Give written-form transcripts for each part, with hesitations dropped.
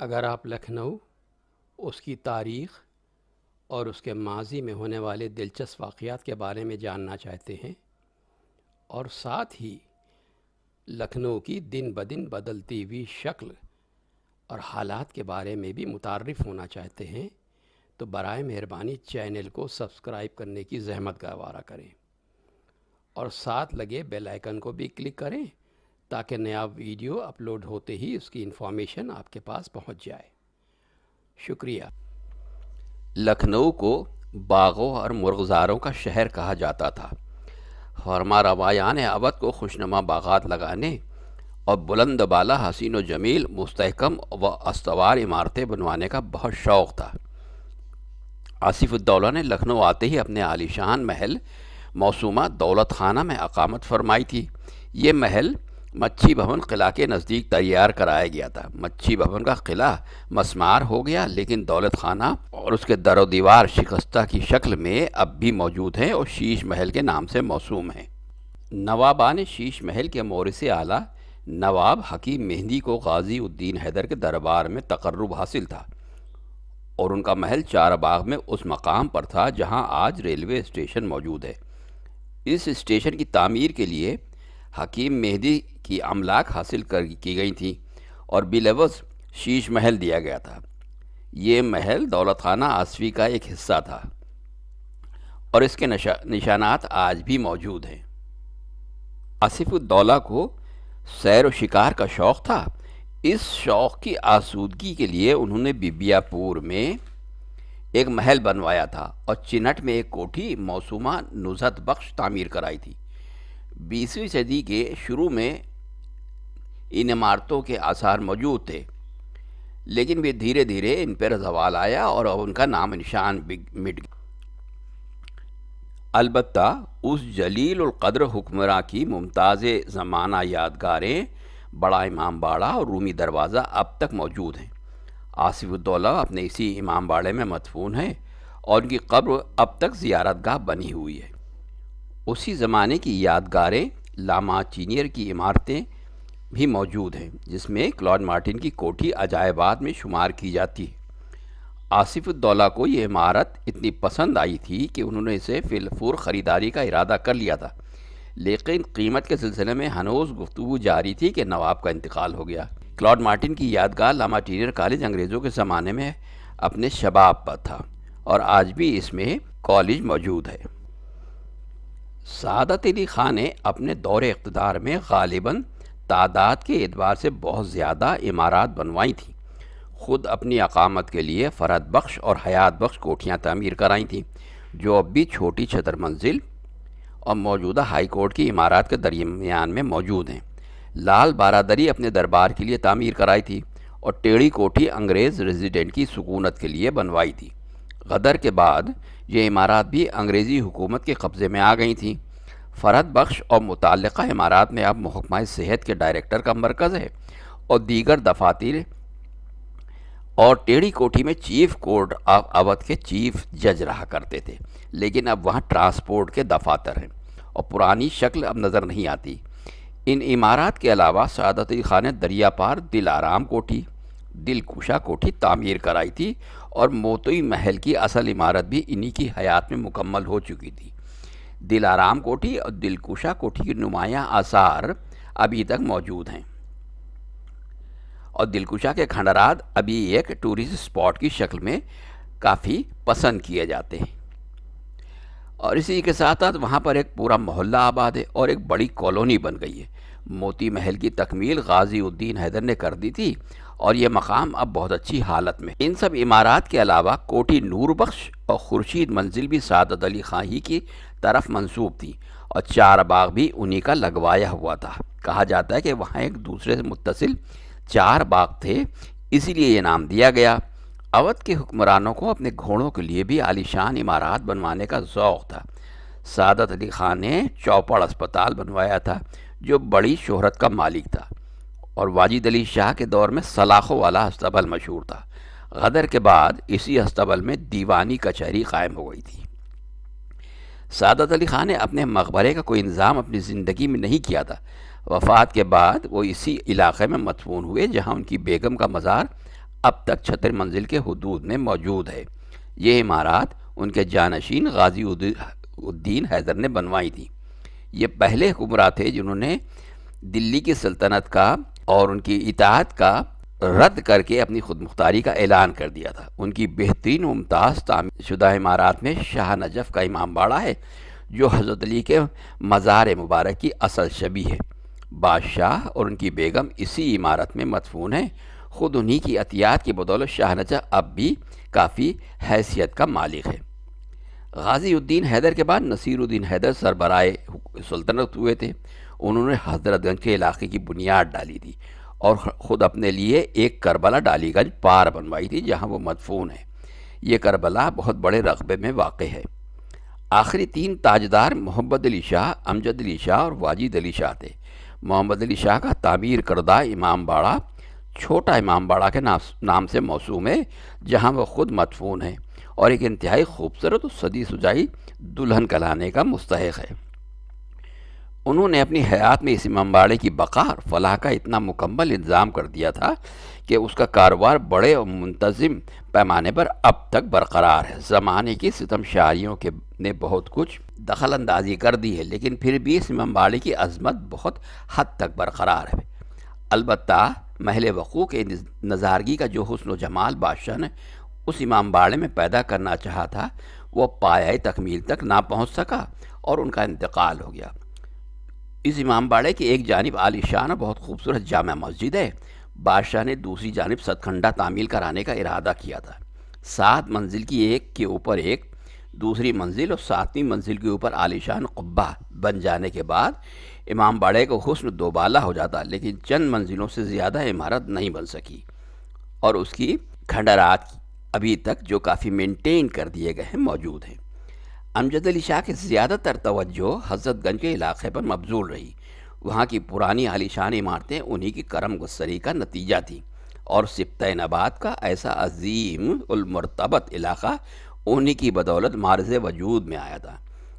اگر آپ لکھنؤ، اس کی تاریخ اور اس کے ماضی میں ہونے والے دلچسپ واقعات کے بارے میں جاننا چاہتے ہیں اور ساتھ ہی لکھنؤ کی دن بدن بدلتی ہوئی شکل اور حالات کے بارے میں بھی متعارف ہونا چاہتے ہیں تو برائے مہربانی چینل کو سبسکرائب کرنے کی زحمت گوارا کریں اور ساتھ لگے بیل آئیکن کو بھی کلک کریں تاکہ نیا ویڈیو اپلوڈ ہوتے ہی اس کی انفارمیشن آپ کے پاس پہنچ جائے۔ شکریہ۔ لکھنؤ کو باغوں اور مرغزاروں کا شہر کہا جاتا تھا۔ فرما روایان اودھ کو خوشنما باغات لگانے اور بلند بالا حسین و جمیل مستحکم و استوار عمارتیں بنوانے کا بہت شوق تھا۔ آصف الدولہ نے لکھنؤ آتے ہی اپنے عالیشان محل موسومہ دولت خانہ میں اقامت فرمائی تھی۔ یہ محل مچھی بھون قلعہ کے نزدیک تیار کرایا گیا تھا۔ مچھی بھون کا قلعہ مسمار ہو گیا، لیکن دولت خانہ اور اس کے در و دیوار شکستہ کی شکل میں اب بھی موجود ہیں اور شیش محل کے نام سے موسوم ہیں۔ نوابان شیش محل کے مورث اعلیٰ نواب حکیم مہندی کو غازی الدین حیدر کے دربار میں تقرب حاصل تھا اور ان کا محل چار باغ میں اس مقام پر تھا جہاں آج ریلوے اسٹیشن موجود ہے۔ اس اسٹیشن کی تعمیر کے لیے حکیم مہندی کی املاک حاصل کی گئی تھیں اور بالعوض شیش محل دیا گیا تھا۔ یہ محل دولت خانہ آصفی کا ایک حصہ تھا اور اس کے نشانات آج بھی موجود ہیں۔ آصف الدولہ کو سیر و شکار کا شوق تھا۔ اس شوق کی آسودگی کے لیے انہوں نے ببیا پور میں ایک محل بنوایا تھا اور چنٹ میں ایک کوٹھی موسومہ نزہت بخش تعمیر کرائی تھی۔ 20ویں صدی کے شروع میں ان عمارتوں کے آثار موجود تھے، لیکن وہ دھیرے دھیرے ان پر زوال آیا اور ان کا نام نشان مٹ گیا۔ البتہ اس جلیل القدر حکمراں کی ممتاز زمانہ یادگاریں بڑا امام باڑہ اور رومی دروازہ اب تک موجود ہیں۔ آصف الدولہ اپنے اسی امام باڑے میں مدفون ہیں اور ان کی قبر اب تک زیارت گاہ بنی ہوئی ہے۔ اسی زمانے کی یادگاریں لاما چینیر کی عمارتیں بھی موجود ہیں، جس میں کلاڈ مارٹن کی کوٹھی عجائبات میں شمار کی جاتی ہے۔ آصف الدولہ کو یہ عمارت اتنی پسند آئی تھی کہ انہوں نے اسے فی الفور خریداری کا ارادہ کر لیا تھا، لیکن قیمت کے سلسلے میں ہنوز گفتگو جاری تھی کہ نواب کا انتقال ہو گیا۔ کلاڈ مارٹن کی یادگار لاما چینیر کالج انگریزوں کے زمانے میں اپنے شباب پر تھا اور آج بھی اس میں کالج موجود ہے۔ سعادت علی خان نے اپنے دور اقتدار میں غالباً تعداد کے اعتبار سے بہت زیادہ عمارات بنوائی تھیں۔ خود اپنی اقامت کے لیے فرحت بخش اور حیات بخش کوٹھیاں تعمیر کرائی تھیں، جو اب بھی چھوٹی چھتر منزل اور موجودہ ہائی کورٹ کی عمارات کے درمیان میں موجود ہیں۔ لال بارادری اپنے دربار کے لیے تعمیر کرائی تھی اور ٹیڑھی کوٹھی انگریز ریزیڈنٹ کی سکونت کے لیے بنوائی تھی۔ غدر کے بعد یہ عمارات بھی انگریزی حکومت کے قبضے میں آ گئی تھیں۔ فرحت بخش اور متعلقہ عمارات میں اب محکمہ صحت کے ڈائریکٹر کا مرکز ہے اور دیگر دفاتر، اور ٹیڑھی کوٹھی میں چیف کورٹ آف اودھ کے چیف جج رہا کرتے تھے، لیکن اب وہاں ٹرانسپورٹ کے دفاتر ہیں اور پرانی شکل اب نظر نہیں آتی۔ ان عمارات کے علاوہ سعادت علی خان نے دریا پار دل آرام کوٹھی، دل کشا کوٹھی تعمیر کرائی تھی اور موتوئی محل کی اصل عمارت بھی انہی کی حیات میں مکمل ہو چکی تھی۔ دل آرام کوٹھی اور دل کشا کوٹھی کی نمایاں آثار ابھی تک موجود ہیں اور دل کشا کے کھنڈرات ابھی ایک ٹورسٹ اسپاٹ کی شکل میں کافی پسند کیے جاتے ہیں، اور اسی کے ساتھ ساتھ وہاں پر ایک پورا محلہ آباد ہے اور ایک بڑی کالونی بن گئی ہے۔ موتی محل کی تکمیل غازی الدین حیدر نے کر دی تھی اور یہ مقام اب بہت اچھی حالت میں۔ ان سب عمارات کے علاوہ کوٹھی نور بخش اور خورشید منزل بھی سعادت علی خان ہی کی طرف منسوب تھی اور چار باغ بھی انہی کا لگوایا ہوا تھا۔ کہا جاتا ہے کہ وہاں ایک دوسرے سے متصل چار باغ تھے، اسی لیے یہ نام دیا گیا۔ اودھ کے حکمرانوں کو اپنے گھوڑوں کے لیے بھی عالیشان عمارات بنوانے کا ذوق تھا۔ سعادت علی خان نے چوپڑ اسپتال بنوایا تھا جو بڑی شہرت کا مالک تھا، اور واجد علی شاہ کے دور میں سلاخوں والا ہستبل مشہور تھا۔ غدر کے بعد اسی ہستبل میں دیوانی کچہری قائم ہو گئی تھی۔ سعادت علی خان نے اپنے مقبرے کا کوئی انتظام اپنی زندگی میں نہیں کیا تھا۔ وفات کے بعد وہ اسی علاقے میں مدفون ہوئے جہاں ان کی بیگم کا مزار اب تک 76 منزل کے حدود میں موجود ہے۔ یہ عمارات ان کے جانشین غازی الدین حیدر نے بنوائی تھی۔ یہ پہلے حکمراں تھے جنہوں نے دلی کی سلطنت کا اور ان کی اطاعت کا رد کر کے اپنی خود مختاری کا اعلان کر دیا تھا۔ ان کی بہترین و ممتاز تعمیر شدہ عمارات میں شاہ نجف کا امام باڑہ ہے، جو حضرت علی کے مزار مبارک کی اصل شبیہ ہے۔ بادشاہ اور ان کی بیگم اسی عمارت میں مدفون ہیں۔ خود انہی کی عطیات کی بدولت شاہ نجف اب بھی کافی حیثیت کا مالک ہے۔ غازی الدین حیدر کے بعد نصیر الدین حیدر سربراہ سلطنت ہوئے تھے۔ انہوں نے حضرت گنج کے علاقے کی بنیاد ڈالی تھی اور خود اپنے لیے ایک کربلا ڈالی گنج پار بنوائی تھی جہاں وہ مدفون ہے۔ یہ کربلا بہت بڑے رقبے میں واقع ہے۔ آخری 3 تاجدار محمد علی شاہ، امجد علی شاہ اور واجد علی شاہ تھے۔ محمد علی شاہ کا تعمیر کردہ امام باڑہ چھوٹا امام باڑہ کے نام سے موسوم ہے، جہاں وہ خود مدفون ہے اور ایک انتہائی خوبصورت و صدی سجائی دلہن کہلانے کا مستحق ہے۔ انہوں نے اپنی حیات میں اس امام باڑے کی بقا اور فلاح کا اتنا مکمل انتظام کر دیا تھا کہ اس کا کاروبار بڑے اور منتظم پیمانے پر اب تک برقرار ہے۔ زمانے کی ستم شاریوں نے بہت کچھ دخل اندازی کر دی ہے، لیکن پھر بھی اس امام باڑے کی عظمت بہت حد تک برقرار ہے۔ البتہ محل وقوع کے نظارگی کا جو حسن و جمال بادشاہ نے اس امام باڑے میں پیدا کرنا چاہا تھا، وہ پایۂ تکمیل تک نہ پہنچ سکا اور ان کا انتقال ہو گیا۔ اس امام باڑے کی ایک جانب عالی شان اور بہت خوبصورت جامع مسجد ہے۔ بادشاہ نے دوسری جانب ستکھنڈا تعمیل کرانے کا ارادہ کیا تھا۔ 7 منزل کی ایک کے اوپر ایک دوسری منزل اور 7ویں منزل کے اوپر عالی شان قبہ بن جانے کے بعد امام باڑے کا حسن دوبالا ہو جاتا، لیکن چند منزلوں سے زیادہ عمارت نہیں بن سکی اور اس کی کھنڈرات ابھی تک جو کافی مینٹین کر دیے گئے ہیں موجود ہیں۔ امجد علی شاہ کی زیادہ تر توجہ حضرت گنج کے علاقے پر مبذول رہی۔ وہاں کی پرانی عالی شان عمارتیں انہی کی کرم گسری کا نتیجہ تھیں اور سبطۂ نبات کا ایسا عظیم المرتبت علاقہ انہی کی بدولت معرض وجود میں آیا تھا۔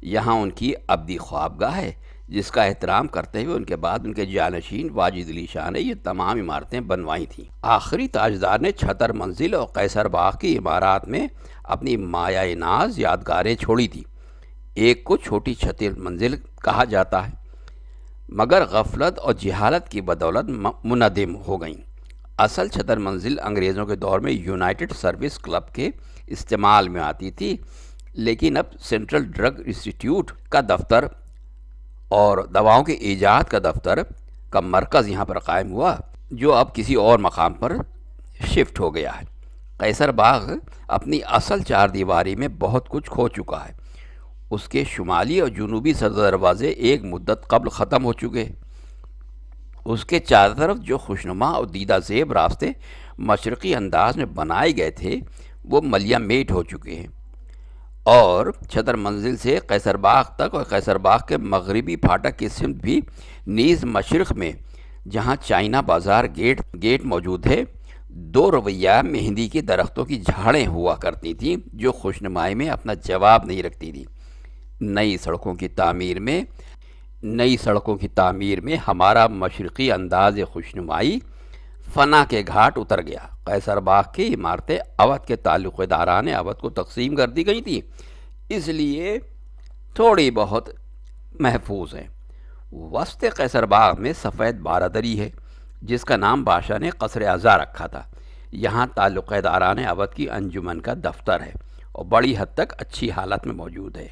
یہاں ان کی ابدی خوابگاہ ہے، جس کا احترام کرتے ہوئے ان کے بعد ان کے جانشین واجد علی شاہ نے یہ تمام عمارتیں بنوائی تھیں۔ آخری تاجدار نے 76 منزل اور قیصر باغ کی عمارات میں اپنی مایہ ناز یادگاریں چھوڑی تھی۔ ایک کو چھوٹی 36 منزل کہا جاتا ہے، مگر غفلت اور جہالت کی بدولت منہدم ہو گئیں۔ اصل 76 منزل انگریزوں کے دور میں یونائٹڈ سروس کلب کے استعمال میں آتی تھی، لیکن اب سینٹرل ڈرگ انسٹیٹیوٹ کا دفتر اور دواؤں کے ایجاد کا دفتر کا مرکز یہاں پر قائم ہوا، جو اب کسی اور مقام پر شفٹ ہو گیا ہے۔ قیصر باغ اپنی اصل 4 دیواری میں بہت کچھ کھو چکا ہے۔ اس کے شمالی اور جنوبی صدر دروازے ایک مدت قبل ختم ہو چکے۔ اس کے چاروں طرف جو خوشنما اور دیدہ زیب راستے مشرقی انداز میں بنائے گئے تھے، وہ ملیہ میٹ ہو چکے ہیں اور 76 منزل سے قیصر باغ تک اور قیصر باغ کے مغربی پھاٹک کی سمت بھی نیز مشرق میں جہاں چائنا بازار گیٹ موجود ہے، 2 رویہ مہندی کے درختوں کی جھاڑیں ہوا کرتی تھیں جو خوشنمائی میں اپنا جواب نہیں رکھتی تھیں۔ نئی سڑکوں کی تعمیر میں ہمارا مشرقی انداز خوشنمائی فنا کے گھاٹ اتر گیا۔ قیصر باغ کی عمارتیں اودھ کے تعلق داران اودھ کو تقسیم کر دی گئی تھیں، اس لیے تھوڑی بہت محفوظ ہیں۔ وسط قیصر باغ میں سفید بارادری ہے، جس کا نام بادشاہ نے قصر اعضا رکھا تھا۔ یہاں تعلق داران اودھ کی انجمن کا دفتر ہے اور بڑی حد تک اچھی حالت میں موجود ہے،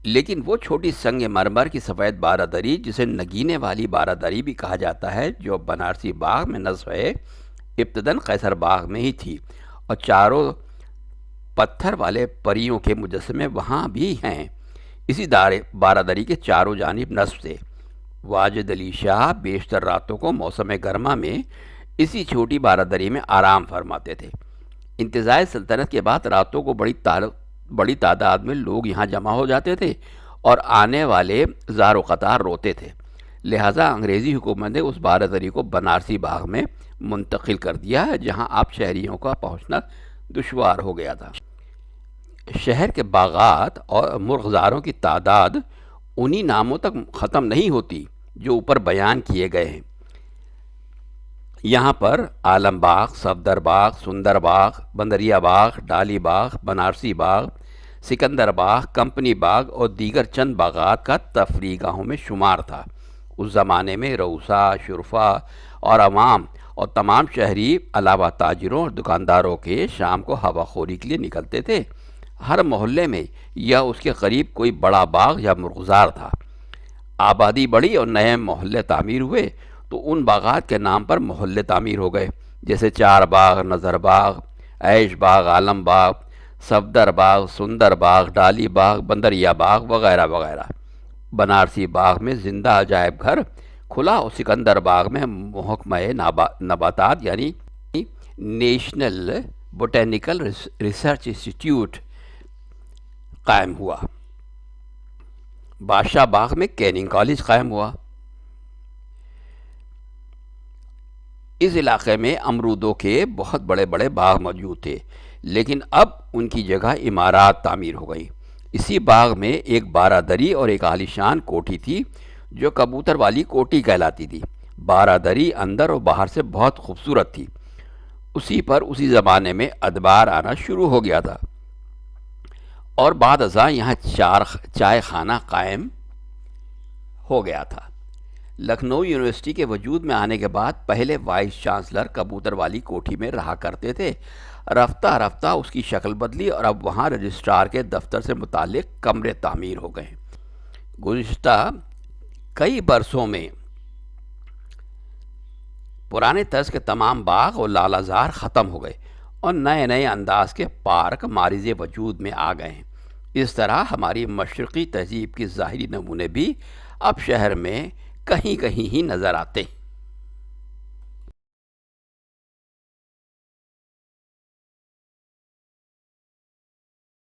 لیکن وہ چھوٹی سنگ مرمر کی سفید بارادری جسے نگینے والی بارادری بھی کہا جاتا ہے، جو بنارسی باغ میں نصب ہے، ابتداً قیصر باغ میں ہی تھی اور چاروں پتھر والے پریوں کے مجسمے وہاں بھی ہیں۔ اسی بارادری کے چاروں جانب نصب تھے۔ واجد علی شاہ بیشتر راتوں کو موسم گرما میں اسی چھوٹی بارادری میں آرام فرماتے تھے۔ انتزاع سلطنت کے بعد راتوں کو بڑی تعداد میں لوگ یہاں جمع ہو جاتے تھے اور آنے والے زار و قطار روتے تھے، لہٰذا انگریزی حکومت نے اس بارادری کو بنارسی باغ میں منتقل کر دیا ہے، جہاں اب شہریوں کا پہنچنا دشوار ہو گیا تھا۔ شہر کے باغات اور مرغزاروں کی تعداد انہی ناموں تک ختم نہیں ہوتی جو اوپر بیان کیے گئے ہیں۔ یہاں پر عالم باغ، صفدر باغ، سندر باغ، بندریہ باغ، ڈالی باغ، بنارسی باغ، سکندر باغ، کمپنی باغ اور دیگر چند باغات کا تفریح گاہوں میں شمار تھا۔ اس زمانے میں رؤسا، شرفا اور عوام اور تمام شہری علاوہ تاجروں اور دکانداروں کے شام کو ہوا خوری کے لیے نکلتے تھے۔ ہر محلے میں یا اس کے قریب کوئی بڑا باغ یا مرغزار تھا۔ آبادی بڑھی اور نئے محلے تعمیر ہوئے تو ان باغات کے نام پر محلے تعمیر ہو گئے، جیسے چار باغ، نظر باغ، عیش باغ، عالم باغ، صفدر باغ، سندر باغ، ڈالی باغ، بندریا باغ وغیرہ وغیرہ۔ بنارسی باغ میں زندہ عجائب گھر کھلا اور سکندر باغ میں محکمہ نباتات یعنی نیشنل بوٹینیکل ریسرچ انسٹیٹیوٹ قائم ہوا۔ بادشاہ باغ میں کیننگ کالج قائم ہوا۔ اس علاقے میں امرودوں کے بہت بڑے بڑے باغ موجود تھے، لیکن اب ان کی جگہ عمارات تعمیر ہو گئی۔ اسی باغ میں ایک بارہ دری اور ایک عالیشان کوٹھی تھی جو کبوتر والی کوٹھی کہلاتی تھی۔ بارہ دری اندر اور باہر سے بہت خوبصورت تھی۔ اسی پر اسی زمانے میں ادبار آنا شروع ہو گیا تھا اور بعد ازاں یہاں چائے خانہ قائم ہو گیا تھا۔ لکھنؤ یونیورسٹی کے وجود میں آنے کے بعد پہلے وائس چانسلر کبوتر والی کوٹھی میں رہا کرتے تھے۔ رفتہ رفتہ اس کی شکل بدلی اور اب وہاں رجسٹرار کے دفتر سے متعلق کمرے تعمیر ہو گئے۔ گزشتہ کئی برسوں میں پرانے طرز کے تمام باغ اور لال آزار ختم ہو گئے اور نئے نئے انداز کے پارک معرض وجود میں آ گئے ہیں۔ اس طرح ہماری مشرقی تہذیب کے ظاہری نمونے بھی اب شہر میں کہیں کہیں ہی نظر آتے ہیں۔